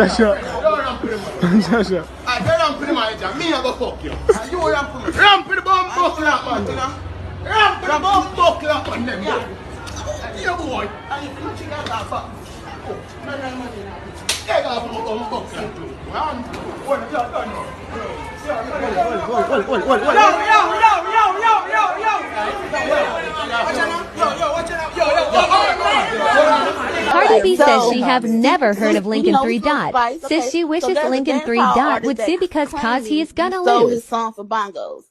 Sasha. Sasha. I ramp with my job. Me I go fuck you. You ramp with me. Ramp with the bum buckle up man. Ramp with the bum buckle up on them. Yeah boy. And if you think I got fuck. Take off my bum buckle. What you done now? Cardi B says she have never heard of Lincoln 3 Dot. Says she wishes Lincoln 3 Dot would see because he is gonna stole lose. his song for bongos.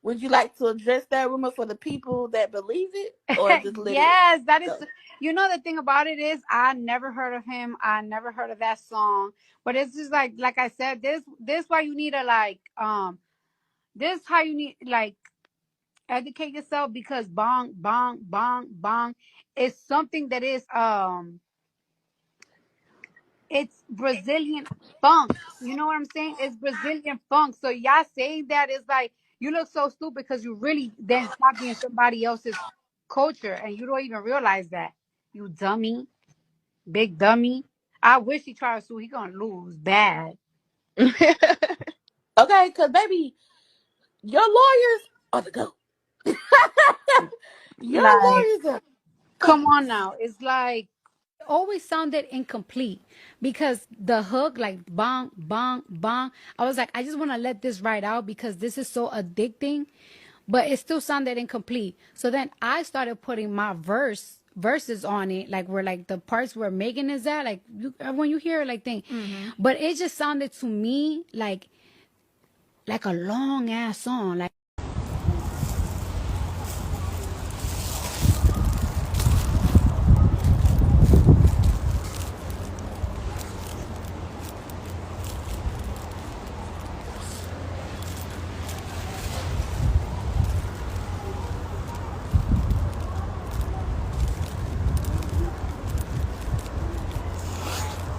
Would you like to address that rumor for the people that believe it, or just let Yes, it that is. go? You know, the thing about it is, I never heard of him. I never heard of that song. But it's just like I said, this why you need to this how you need educate yourself, because bong bong bong bong is something that is it's Brazilian funk. You know what I'm saying? It's Brazilian funk. So y'all saying that is like, you look so stupid because you really then copying somebody else's culture and you don't even realize that. You dummy, big dummy. I wish he tried to sue. He gonna lose bad. Okay, because baby, your lawyers are the GOAT. Your Like, lawyers are GOAT. come on now. It's like Always sounded incomplete because the hook, like bong bong bong, I was like, I just want to let this ride out because this is so addicting, but it still sounded incomplete. So then I started putting my verses on it, like where like the parts where Megan is at, like when you hear it, like thing, but it just sounded to me like a long ass song, like.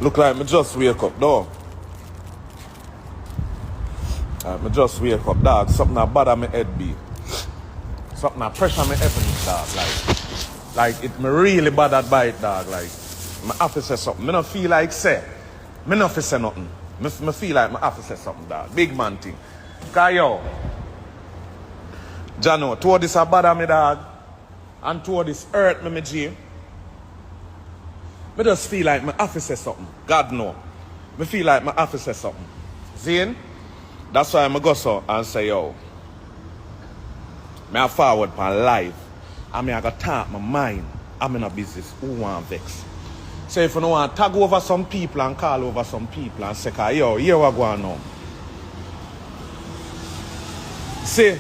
Look like me just wake up, dog. Me just wake up, dog. Something that bother me head be. Something that pressure me heavens, dog. Like it me really bothered by it, dog. Like, me have to say something. Me not feel like say. Me not fi say nothing. Me feel like me have to say something, dog. Big man thing. Cause yo, Jano, toward this a bother me, dog. And toward this hurt me, G. Me just feel like me have to say something. God know. Me feel like me have to say something. Zane? That's why I go so and say, yo, me a forward my life. I mean, I got talk my mind. I'm in a business. Who want vex? So if you don't want to tag over some people and call over some people and say, yo, here we go now. See,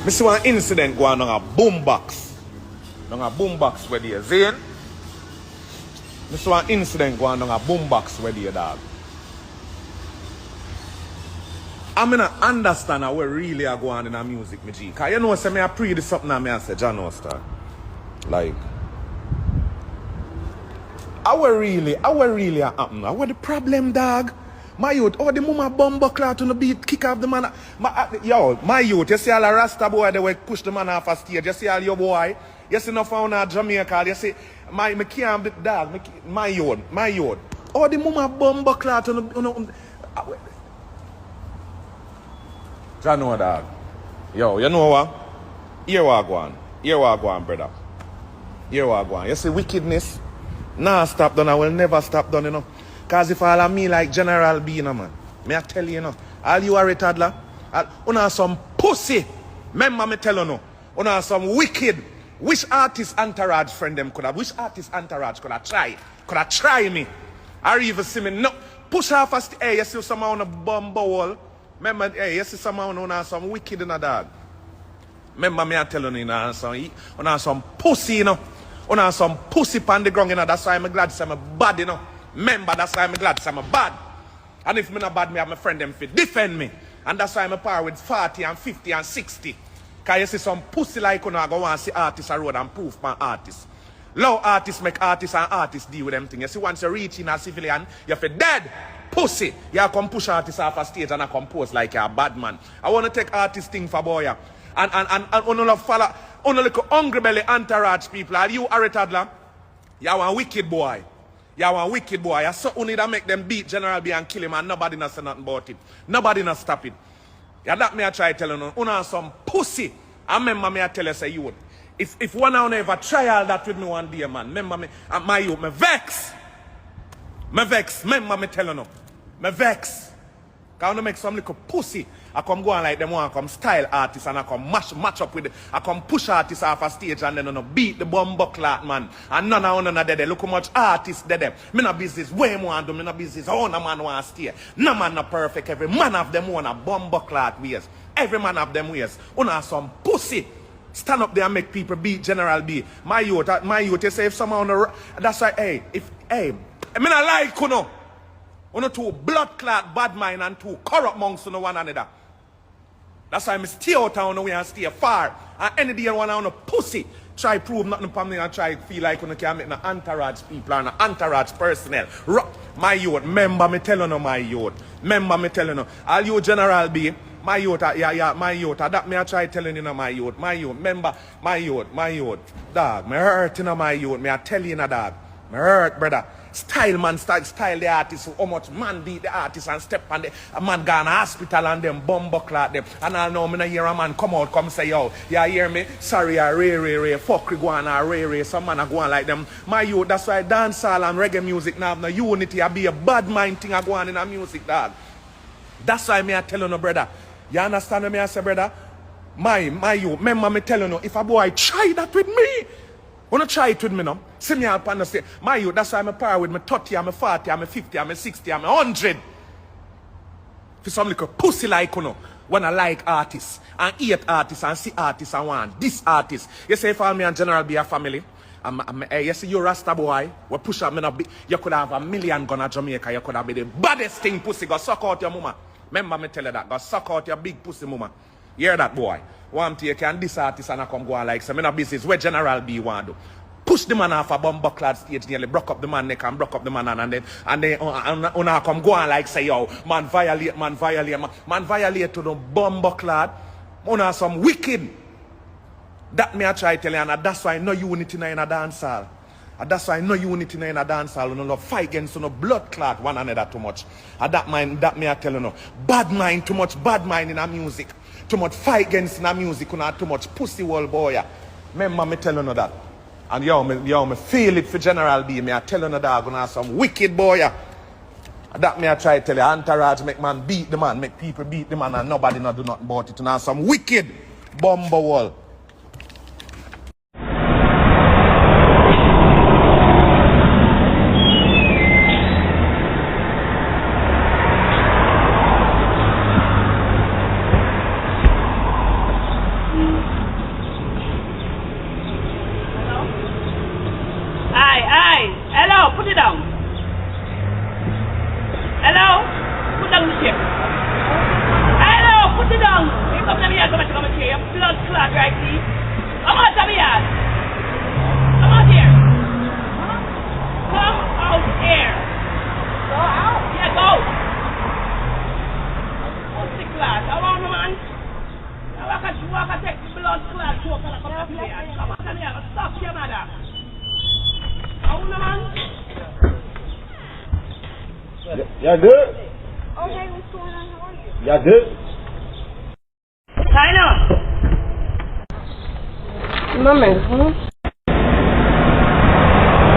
me see one incident going on a boombox. On a boombox where they Zane. Me see one incident going on a boombox where they dog. I mean, I understand how we really are going in our music, me G. Because you know, say me I pre this something and me I say, John Oster. Like, how we really are happening? How the problem, dog? My youth, oh, the mama bomb buckler to the beat, kick off the man. My youth, you see all the Rasta boy, they will push the man off a stage. You see all your boy, you see no found out Jamaica, you see, me can't beat dog, my youth. Oh, the mama bomb buckler to the, John know dog. Yo, you know what? Here we go on, brother. Here we go on. You see wickedness? Nah, stop done. I will never stop done, you know. Because if all of me like General B, you know, man. May I tell you, all you are a toddler, you know some pussy. Remember me tell you, you know some wicked. Which artist entourage friend them could have? Which artist entourage could have tried? Could have tried me? Or even see me, no. Push off a hey, you see someone on a bomb wall. Remember, hey, you see someone who has some wicked in a dog. Remember me I tell you, you know some pussy, you know. You know some pussy on the ground, you know. That's why I'm glad to say I'm bad, you know. Remember, that's why I'm glad to say I'm bad. And if me not bad, me have my friend them fit defend me. And that's why I'm a par with 40 and 50 and 60. Because you see some pussy like you know, I go and see artists on road and proof my artists. Low artists make artists and artists deal with them things. You see, once you reach in a civilian, you feel dead. Pussy. You come push artists off a stage and I compose like you're a bad man. I want to take artist thing for boy. And only follow, only look hungry belly entourage people. Are you a toddler? You are a wicked boy. You want wicked boy. You so only that make them beat General B and kill him and nobody not say nothing about it. Nobody not stop it. Yeah, that me I try telling you. Una some pussy. I remember me I tell you say you would. If one of you ever try all that with me one day, man. Remember me, my youth, me vex. Me vex. Remember me telling you. Me vex. Because I make some little pussy. I come go on like them one, I come style artists and I come match up with it. I come push artists off a stage and then beat the bumbleclot man. And none of them there. Look how much artists there. Me no business way more do. Me no business. Oh, no man want to stay. No man not perfect. Every man of them want a bumbleclot ways. Every man of them ways. Una some pussy. Stand up there and make people beat General B. My youth, you say if someone that's why, hey, I mean I like you know. You know, two blood clot, bad mind, and two corrupt monks to one another. That's why I stay out of the way and stay far. And any day one on a pussy try prove nothing upon me and try feel like you can make no entourage people and no entourage personnel. My youth, remember me telling you, my youth. Remember me telling you. All you General B, my youth, my youth. That me I try telling you, my youth. My youth, remember, my youth. Dog, me hurt you know, my youth. Me I tell you, dog. Me hurt, brother. Style man, style the artist. How much man beat the artist and step on the a man gone to hospital and them bumbleclot them. And I know me not hear a man come say, yo, you hear me? Sorry, I ray, fuck go on ray. Some man are going like them. My youth, that's why dancehall and reggae music now have no unity. I be a bad mind thing I go on in a music, dog. That's why me I tell you no, brother. You understand what me I say, brother? My youth, remember me telling you, if a boy try that with me, wanna try it with me now? See me up and say, my youth, that's why I'm a power with me 30, I'm a 40, I'm a 50, I'm a 60, I'm a 100. For some little pussy like you know, when I like artists, and hate artists, and see artists, and want this artist. You say if all me and General be a family, you see you Rasta boy, we push up me not be, you could have a million gun at Jamaica, you could have be the baddest thing pussy, go suck out your mama. Remember me tell you that, go suck out your big pussy mama. You hear that boy? One thing you can this artist and I come go on like, so me no business, where General B want to do. Push the man off a bumbleclad stage, nearly broke up the man neck and broke up the man and then I come go on like say, yo, man violate to the bumbleclad. Una some wicked. That me I try to tell you, and that's why no unity in a dancehall. And that's why no unity in a dancehall. No fight against no blood clot one another too much. And that me I tell you no. Bad mind, too much bad mind in our music. Too much fight against in our music, not too much pussy wall boy. Remember me tell you that. And me feel it for General B. Me I tell you no dog, gonna have some wicked boy. That me I try to tell you, entourage make man beat the man, make people beat the man, and nobody not do nothing about it. And have some wicked bumble wall. Hello, put it down. Hello? Put down the chip. Hello, put it down. You come to me here, come here. Your blood clot right here. Come out of here. Come out here. Come out here. Go out? Yeah, go. What's the clot? I want the man. I can take the blood clot. Come out of here. Come out of here. Stop your mother. Y'all good? Okay, what's going on? How are you? Y'all good? China. My man, huh?